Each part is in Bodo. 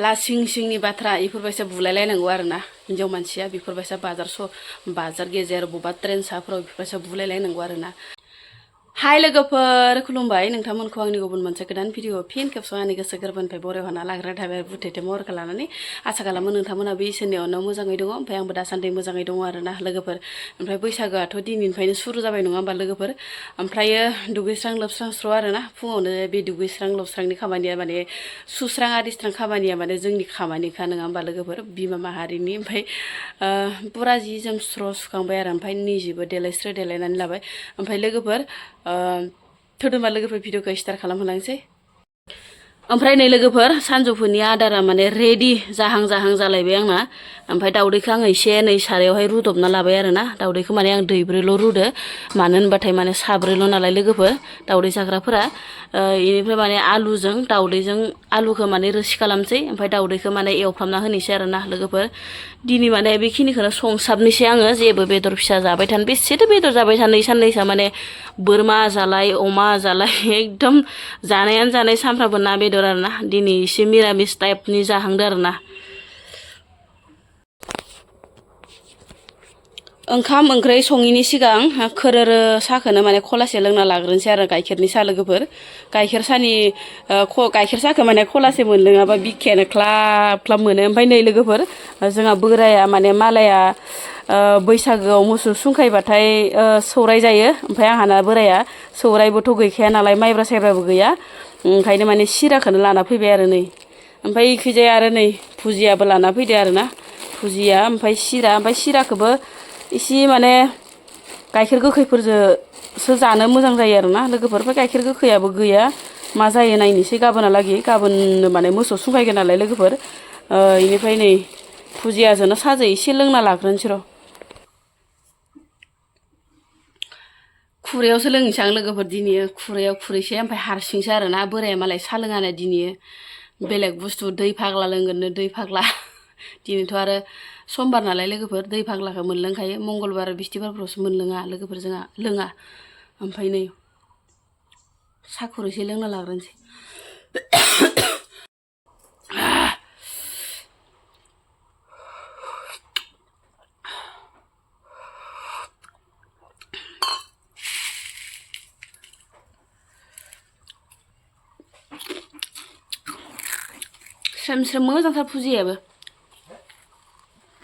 लासिं सिंनि बाथ्रा इफोरबायसा बुलायलायनांगौ आरोना हिन्जाव मानसिया बेफोरबायसा बाजार गेजेर बबेबा ट्रेन साफोराव बेफोरबायसा बुलायलायनांगौ आरोना हाय लोगोफोर खुलुमबाय नोंथांमोनखौ आंनि गुबुन मोनसे गोदान भिडिअ फिन खेबसे आंनि गोसो गोरबोनिफ्राय बरायहरना लाग्रा थाबाय बुथेथे महरखौ लानानै आसा खालामो नोंथांमोनाबो इसोरनि अननायाव मोजाङै दङ ओमफ्राय आंबो दासान्दि मोजाङै दङ आरोना लोगोफोर ओमफ्राय बैसागोआथ' दिनैनिफ्रायनो सुरु जाबाय नङा होमबा लोगोफोर ओमफ्रायो दुगैस्रां लोबस्रां स्र' आरोना फुङावनो बे दुगैस्रां लोबस्रांनि खामानिया माने सुस्रां आरिस्रां खामानिया माने जोंनि खामानिखा नङा होमबा लोगोफोर बिमा माहारिनि ओमफ्राय पुरा जि जोम स्र' सुखांबाय आरो ओमफ्राय निजेबो देलायस्रो देलायनानै लाबाय ओमफ्राय लोगोफोर थोदोंबा लोगोफोर भिडिअखौ स्टार्ट खालामहोलांसै ओमफ्राय नै लोगोफोर सानजौफुनि आदारा माने रेडि जाहां जालायबाय आंना ओमफ्राय दाउदैखौ आङो एसे नै सारायावहाय रुदबना लाबाय आरोना दाउदैखौ माने आं दैब्रैल' रुदो मानो होनबाथाय माने साब्रैल' नालाय लोगोफोर दाउदै जाग्राफोरा बेनिफ्राय माने आलुजों दाउदैजों आलुखौ माने रोसि खालामसै ओमफ्राय दाउदैखौ माने एवफ्रामना होनोसै आरोना लोगोफोर दिनै माने बेखिनिखौनो संसाबनोसै आङो जेबो बेदर फिसा जाबाय थानो बेसेथो बेदर जाबाय थानो साननैसो माने बोरमा जालाय अमा जालाय एकदम जानायानो जानाय सानफ्रामबो ना बेदर आरोना दिनै एसे मिरामिस टाइपनि जाहांदो आरोना ओंखाम ओंख्रि सङिनि सिगां खोरोरो साहाखौनो माने खलासे लोंना लाग्रोनोसै आरो गाइखेरनि साहा लोगोफोर गाइखेर साहाखौ माने खलासे मोनलोङाबा बिखायानो ख्लाब ख्लाब मोनो ओमफ्राय नै लोगोफोर जोंहा बोराया माने मालाया बैसागोआव मोसौ सुंखायबाथाय सौराय जायो ओमफ्राय आंहाना बोराया सौरायबोथ' गैखाया नालाय माइब्रा साइब्राबो गैया ओंखायनो माने सिराखौनो लाना फैबाय आरो नै ओमफ्राय इखैजाय आरो नै भुजियाबो लाना फैदो आरोना भुजिया ओमफ्राय सिराखौबो इसे माने गाइखेर गोखैफोरजोंसो जानो मोजां जायो आरोना लोगोफोर ओमफ्राय गाइखेर गोखैयाबो गैया मा जायो नायनोसै गाबोनहालागै गाबोननो माने मोसौ सुंखायगोन नालाय लोगोफोर बेनिफ्राय नै भुजियाजोंनो साजों एसे लोंना लाग्रोनोसै र' खुरैयावसो लोंनोसै आं लोगोफोर दिनै खुरैयाव खुरैसे ओमफ्राय हारसिंसो आरोना बोराया मालाय साहा लोङानो दिनै बेलेग बुस्थु दै फाग्ला लोंगोननो दै फाग्ला दिनैथ' आरो समबार नालाय लोगोफोर दै फाग्लाखौ मोनलोंखायो मंगलबार बिस्थिबारफ्रावसो मोनलोङा लोगोफोर जोंहा लोङा ओमफ्राय नै साहा खुरैसे लोंना लाग्रोनोसै स्रेम स्रेम मोजांथार फुजियाबो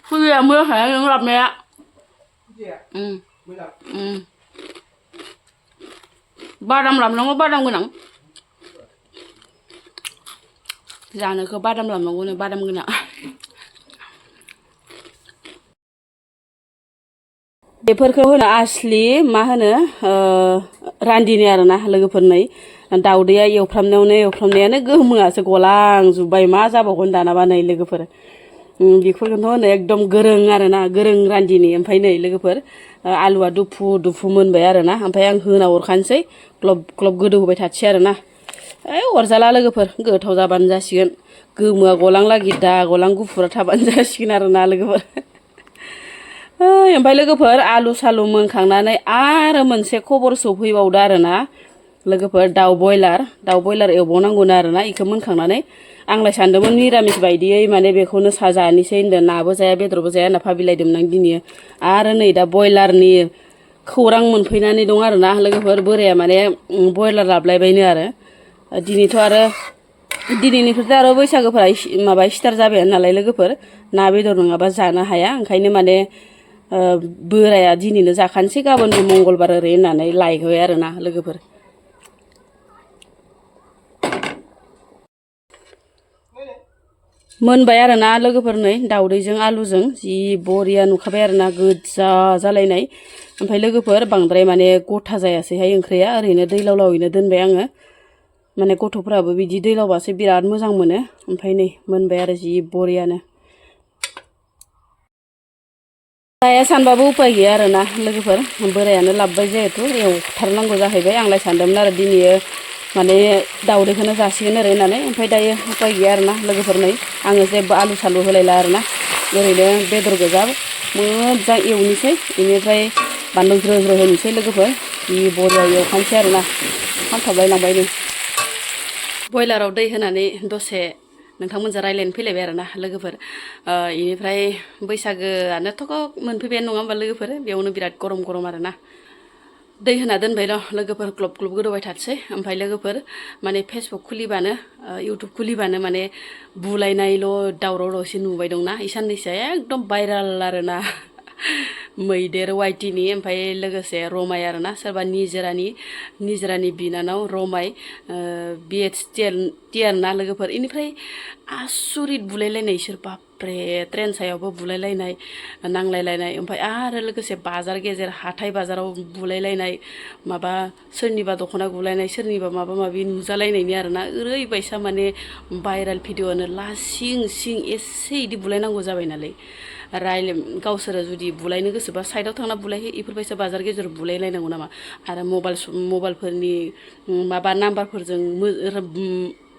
फुजिया मोजांखाया नों लाबनाया बादाम लाबनांगौ बादाम गोनां जानोखौ बादाम लाबनांगौनो बादाम गोनां बेफोरखौ होनो आसलि मा होनो रान्दिनि आरोना लोगोफोर नै दाउदैया एवफ्रामनायानो गोमोआसो गलांजोब्बाय मा जाबावगोन दानाबा नै लोगोफोर बेफोरखौथ' होनो एकदम गोरों आरोना गोरों रान्दिनि ओमफ्राय नै लोगोफोर आलुआ दुफु मोनबाय आरोना ओमफ्राय आं होना हरखानोसै ग्लब ग्लब गोदौ होबाय थानोसै आरोना अरजाला लोगोफोर गोथाव जाबानो जासिगोन गोमोआ गलांला गिदा गलां गुफुरा थाबानो जासिगोन आरोना लोगोफोर ओमफ्राय लोगोफोर आलु सालु मोनखांनानै आरो मोनसे खबर सफैबावदो आरोना लोगोफोर दाउ बयलार एवबावनांगौनो आरोना इखौ मोनखांनानै आंलाय सानदोंमोन निरामिस बायदियै माने बेखौनो जानोसै होनदों नाबो जाया बेदरबो जाया होनना भाबिलायदोंमोन आं दिनै आरो नै दा बयलारनि खौरां मोनफैनानै दं आरोना लोगोफोर बोराया माने बयलार लाबलायबायनो आरो दिनैथ' आरो दिनैनिफ्रायथ' आरो बैसागोफोरा माबा स्टार्ट जाबायानो नालाय लोगोफोर ना बेदर नङाबा जानो हाया ओंखायनो माने बोराया दिनैनो जाखानोसै गाबोनबो मंगलबार ओरै होननानै लायबाय आरोना लोगोफोर मोनबाय आरोना लोगोफोर नै दाउदैजों आलुजों जि बरिया नुखाबाय आरोना गोजा जालायनाय ओमफ्राय लोगोफोर बांद्राय माने गथा जायासैहाय ओंख्रिया ओरैनो दैलावलावैनो दोनबाय आङो माने गथ'फ्राबो बिदि दैलावबासो बिराद मोजां मोनो ओमफ्राय नै मोनबाय आरो जि बरियानो जाया सानबाबो उपाय गैया आरोना लोगोफोर बोरायानो लाबबाय जिहेथु एवथारनांगौ जाहैबाय आंलाय सानदोंमोन आरो दिनै माने दाउदैखौनो जासिगोन ओरै होननानै ओमफ्राय दायो उपाय गैया आरोना लोगोफोर नै आङो जेबो आलु सालु होलायला आरोना ओरैनो बेदर गोजा मोजां एवनोसै बेनिफ्राय बानलु ज्रो ज्रो होनोसै लोगोफोर जि बरिया एवखानोसै आरोना खामथाबलायलांबाय नै बयलाराव दै होनानै दसे नोंथांमोनजों रायलायनो फैलायबाय आरोना लोगोफोर इनिफ्राय बैसागोआनोथ' मोनफैबायानो नङा होमबा लोगोफोर बेयावनो बिराद गरम आरोना दै होना दोनबाय र' लोगोफोर ग्लब ग्लब गोदौबाय थाथोंसै ओमफ्राय लोगोफोर माने फेसबुक खुलिबानो इउटुब खुलिबानो माने बुलायनायल' दावराव दावसि नुबाय दंना इ साननैसोआ एकदम भाइराल आरोना मैदेर वाइटिनि ओमफ्राय लोगोसे रमाय आरोना सोरबा निजोरानि बिनानाव रमाय बिएच ना लोगोफोर इनिफ्राय आसुरित बुलायलायनाय इसोर बापरे ट्रेन सायावबो बुलायलायनाय नांलायलायनाय ओमफ्राय आरो लोगोसे बाजार गेजेर हाथाय बाजाराव बुलायलायनाय माबा सोरनिबा दख'ना गुलायनाय सोरनिबा माबा माबि नुजालायनायनि आरोना ओरैबायसा माने भाइराल भिडिअ'आनो लासिं सिं एसे इदि बुलायनांगौ जाबाय नालाय गावसोरो जुदि बुलायनो गोसोबा साइडआव थांना बुलायहै इफोरबायसा बाजार गेजेराव बुलायलायनांगौ नामा आरो मबाइलफोरनि माबा नाम्बारफोरजों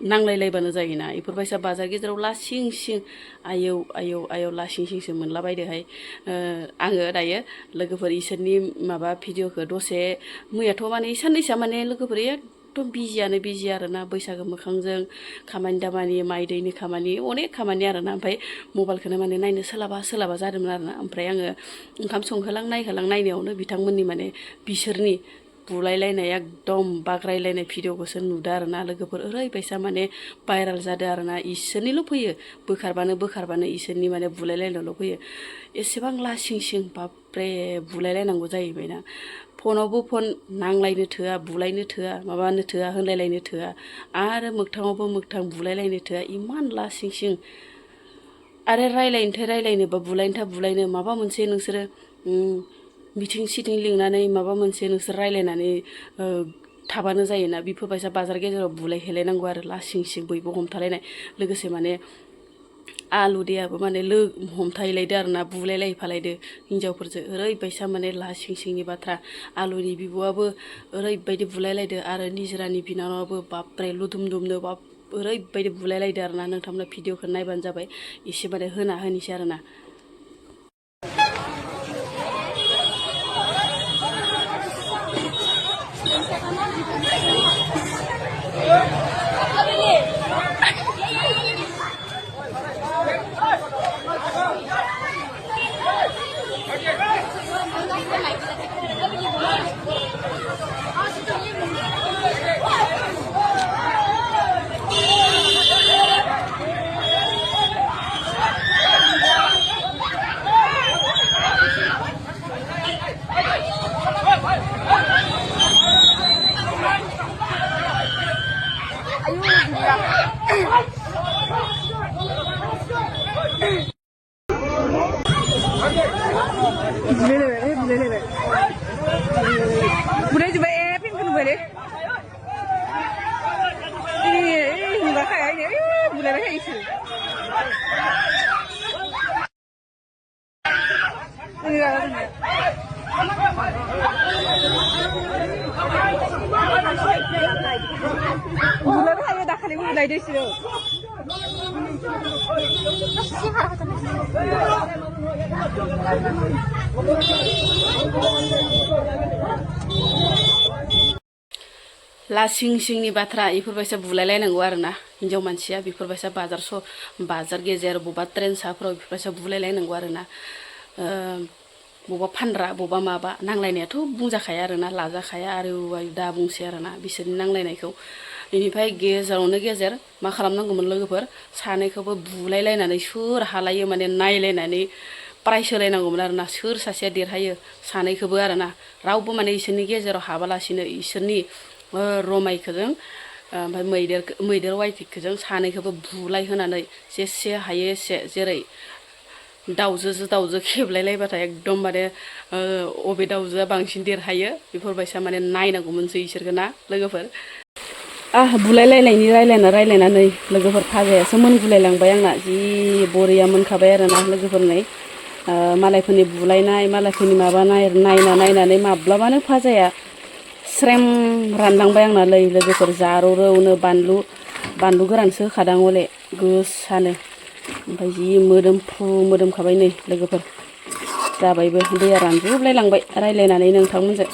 नांलायलायबानो जायोना इफोरबायसा बाजार गेजेराव लासिं सिं आयौ लासिं सिंसो मोनलाबायदोहाय आङो दायो लोगोफोर इसोरनि माबा भिडिअ'खौ दसे मैयाथ' माने साननैसोआ माने लोगोफोर एकदम बिजि आरोना बैसागो मोखांजों खामानि दामानि माइ दैनि खामानि अनेक खामानि आरोना ओमफ्राय मबाइलखौनो माने नायनो सोलाबा जादोंमोन आरोना ओमफ्राय आङो ओंखाम संहोलां नायनायावनो बिथांमोननि माने बिसोरनि बुलायलायनाय एकदम बाग्रायलायनाय भिडिअ'खौसो नुदों आरोना लोगोफोर ओरैबायसा माने भाइराल जादों आरोना इसोरनिल' फैयो बोखारबानो इसोरनि माने बुलायलायनायल' फैयो एसेबां लासिं सिं बापरे बुलायलायनांगौ जाहैबायना फनावबो फन नांलायनो थोआ बुलायनो थोआ माबानो थोआ होनलायलायनो थोआ आरो मोगथाङावबो मोगथां बुलायलायनो थोआ इमान लासिं सिं आरो रायलायनो बा बुलायनो माबा मोनसे नोंसोरो मिथिं सिटिं लिंनानै माबा मोनसे नोंसोर रायलायनानै थाबानो जायोना बेफोरबायसा बाजार गेजेराव बुलायहैलायनांगौ आरो लासिं सिं बयबो हमथालायनाय लोगोसे माने आलुदैयाबो माने हमथाहैलायदो आरोना बुलायलायफालायदो हिनजावफोरजों ओरैबायसा माने लासिं सिंनि बाथ्रा आलुनि बिब'आबो ओरैबायदि बुलायलायदो आरो निजोरानि बिनानावाबो बापरे लुदुमदुमनो ओरैबायदि बुलायलायदो आरोना नोंथांमोना भिडिअ'खौ नायबानो जाबाय एसे माने होनोसै आरोना Bulan juga pin kan boleh. Ini enggak kayaknya bulan kayak itu. Ini enggak ada. Bulan kayak dah kali bulan itu sih. लासिं सिंनि बाथ्रा इफोरबायसा बुलायलायनांगौ आरोना हिनजाव मानसिया बेफोरबायसा बाजार गेजेर बबा ट्रेन साफोराव बेफोरबायसा बुलायलायनांगौ आरोना बबा फानग्रा बबा माबा नांलायनायाथ' बुंजाखाया आरोना लाजाखाया आरो दा बुंसै आरोना बिसोरनि नांलायनायखौ बेनिफ्राय गेजेरावनो गेजेर मा खालामनांगौमोन लोगोफोर सानैखौबो बुलायलायनानै सोर हालायो माने नायलायनानै प्राइज होलायनांगौमोन आरोना सोर सासेया देरहायो सानैखौबो आरोना रावबो माने इसोरनि गेजेराव हाबालासिनो इसोरनि रमायखोजों ओमफ्राय मैदेर वाइटिखोजों सानैखौबो बुलाय होनानै जेसे हायो एसे जेरै दाउजो खेबलायलायबाथाय एकदम माने अबे दाउजोआ बांसिन देरहायो बेफोरबायसा माने नायनांगौमोनसै इसोरखौ ना लोगोफोर बुलायलायनायनि रायलायनानै लोगोफोर फाजायासो मोनगुलायलांबाय आंना जि बरिया मोनखाबाय आरोना लोगोफोर नै मालायफोरनि बुलायनाय मालायफोरनि माबानाय नायनानै माब्लाबानो फाजाया स्रेम रानलांबाय आंना लोगोफोर जारौनो बानलु गोरानसो होखादां हले गोसानो ओमफ्राय जि मोदोमखाबाय नै लोगोफोर जाबायबो दैया रानजोबलायलांबाय रायलायनानै नोंथांमोनजों